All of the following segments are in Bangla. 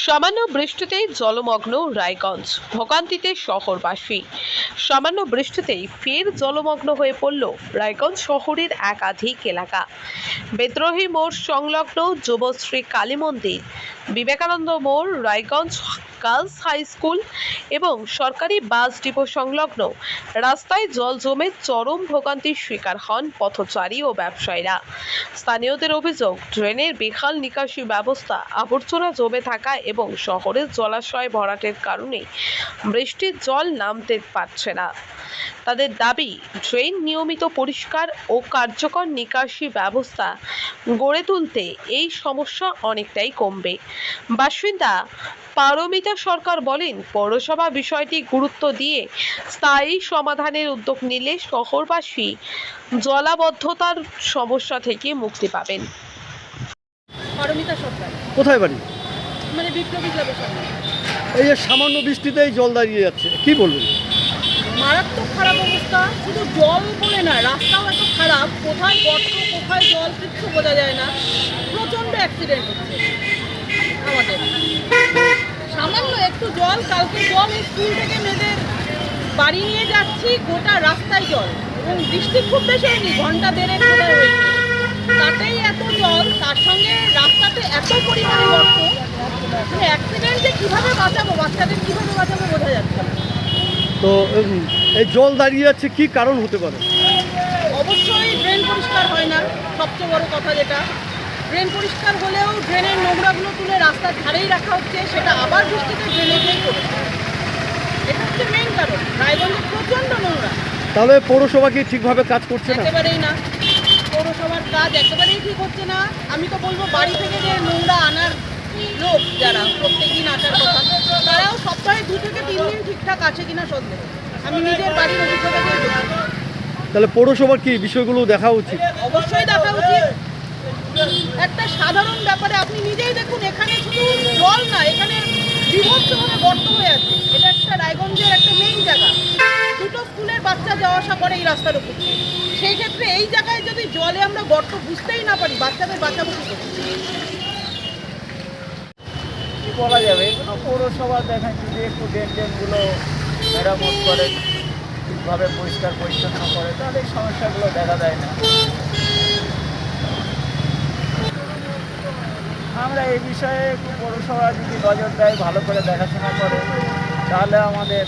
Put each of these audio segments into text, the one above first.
সামান্য বৃষ্টিতেই জলমগ্ন রায়গঞ্জ, ভোগান্তিতে শহরবাসী। সামান্য বৃষ্টিতেই ফের জলমগ্ন হয়ে পড়ল রায়গঞ্জ শহরের একাধিক এলাকা। বিদ্রোহী মোড় সংলগ্ন যুবশ্রী কালী মন্দির, বিবেকানন্দ মোড়, রায়গঞ্জ গার্লস হাই স্কুল এবং সরকারি বাস ডিপো সংলগ্ন রাস্তায় জল জমে চরম ভোগান্তির শিকার হন পথচারী ও ব্যবসায়ীরা। স্থানীয়দের অভিযোগ, ড্রেনের বেহাল নিকাশি ব্যবস্থা, আবর্জনা জমে থাকা এবং শহরের জলাশয় ভরাটের কারণে বৃষ্টির জল নামতে পারছে না। তাদের দাবি, ড্রেন নিয়মিত পরিষ্কার ও কার্যকর নিকাশি ব্যবস্থা গড়ে তুলতে এই সমস্যা অনেকটাই কমবে। বাসিন্দা পারমিতা সরকার বলেন, পৌরসভা বিষয়টি গুরুত্ব দিয়ে স্থায়ী সমাধানের উদ্যোগ নিলে শহরবাসী জলাবদ্ধতার সমস্যা থেকে মুক্তি পাবেন। পারমিতা সরকার, কোথায় বাড়ি? মানে বিপ্লবী ক্লাবের সামনে। এই যে সামান্য বৃষ্টিতেই জল দাঁড়িয়ে যাচ্ছে, কি বলবেন? মারাত্মক খারাপ অবস্থা, শুধু জল বলে না, রাস্তাও এত খারাপ, কোথায় গর্ত কোথায় জল কিচ্ছু বোঝা যায় না। প্রচণ্ড অ্যাক্সিডেন্ট হচ্ছে আমাদের। সামান্য একটু জল, কালকে জল এই স্কুল থেকে মেয়েদের বাড়ি নিয়ে যাচ্ছি, গোটা রাস্তায় জল, এবং বৃষ্টি খুব বেশি হয়নি, ঘন্টা দেড়েক বোধহয় হয়েছে, তাতেই এত জল, তার সঙ্গে রাস্তাতে এত পরিমাণে গর্ত, মানে অ্যাক্সিডেন্ট যে কীভাবে বাঁচাবো, বাচ্চাদের কীভাবে বাঁচাবো বোঝা যাচ্ছে না। তো এই জল দাঁড়িয়ে যাচ্ছে, কি কারণ হতে পারে? অবশ্যই ড্রেন পরিষ্কার হয় না, সবচেয়ে বড় কথা যেটা। ড্রেন পরিষ্কার হলেও ড্রেনের নোংরাগুলো তুলে রাস্তার ধারেই রাখা হচ্ছে, সেটা আবার বৃষ্টিতে ড্রেনে গিয়েই পড়ছে। এটা হচ্ছে মেইন কারণ। রায়গঞ্জে প্রচণ্ড নোংরা। তাহলে পৌরসভা কি ঠিকভাবে কাজ করছে না? একেবারেই না, পৌরসভার কাজ একেবারেই ঠিক হচ্ছে না। আমি তো বলবো, বাড়ি থেকে যে নোংরা আনার লোক যারা প্রত্যেকদিন আসার কথা, তারাও সপ্তাহে 2 থেকে 3 দিন ঠিকঠাক আছে কিনা সন্দেহ। আমি নিজের বাড়ির অভিজ্ঞতা দিয়ে বলছি। তাহলে পৌরসভার কি বিষয়গুলো দেখা উচিত? অবশ্যই দেখা উচিত। একটা সাধারণ ব্যাপারে আপনি নিজেই দেখুন, এখানে শুধু জল না, এখানে বিভৎসভাবে গর্ত হয়ে আছে। এটা একটা রায়গঞ্জের একটা মেইন জায়গা, 2টো স্কুলের বাচ্চা যাওয়া আসা করে এই রাস্তার উপর। সেই ক্ষেত্রে এই জায়গায় যদি জলে আমরা গর্ত বুঝতেই না পারি, বাচ্চাদের বাঁচাবো কি করে? কি বলা যাবে, এগুলো পৌরসভা দেখেন যদি একটু ড্রেনগুলো মেরামত করে, ঠিকভাবে পরিষ্কার পরিচ্ছন্ন করে, তাহলে এই সমস্যাগুলো দেখা দেয় না। আমরা এই বিষয়ে একটু পৌরসভা যদি নজর দেয়, ভালো করে দেখাশোনা করে, তাহলে আমাদের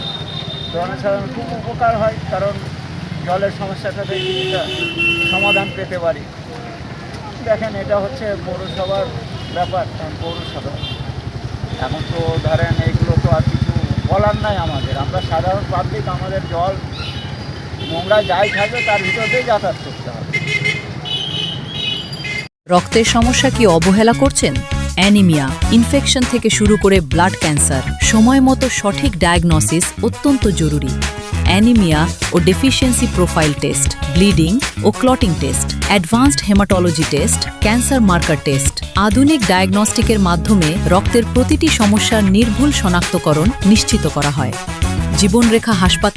জনসাধারণ খুব উপকার হয়, কারণ জলের সমস্যাটাতে কিছুটা সমাধান পেতে পারি। দেখেন, এটা হচ্ছে পৌরসভার ব্যাপার, কারণ পৌরসভা এখন তো ধরেন এইগুলো তো আর কিছু বলার নাই আমাদের। আমরা সাধারণ পাবলিক, আমাদের জল নোংরা যাই থাকবে তার ভিতর দিয়ে যাতায়াত করতে হবে। রক্তের সমস্যা কি অবহেলা করছেন? অ্যানিমিয়া, ইনফেকশন থেকে শুরু করে ব্লাড ক্যান্সার, সময় মতো সঠিক ডায়াগনোসিস অত্যন্ত জরুরি। অ্যানিমিয়া ও ডেফিসিয়েন্সি প্রোফাইল টেস্ট, ব্লিডিং ও clotting test, advanced haematology test, cancer marker test, আধুনিক ডায়াগনস্টিকের মাধ্যমে রক্তের প্রতিটি সমস্যার নির্ভুল শনাক্তকরণ নিশ্চিত করা হয়। জীবনরেখা হাসপাতাল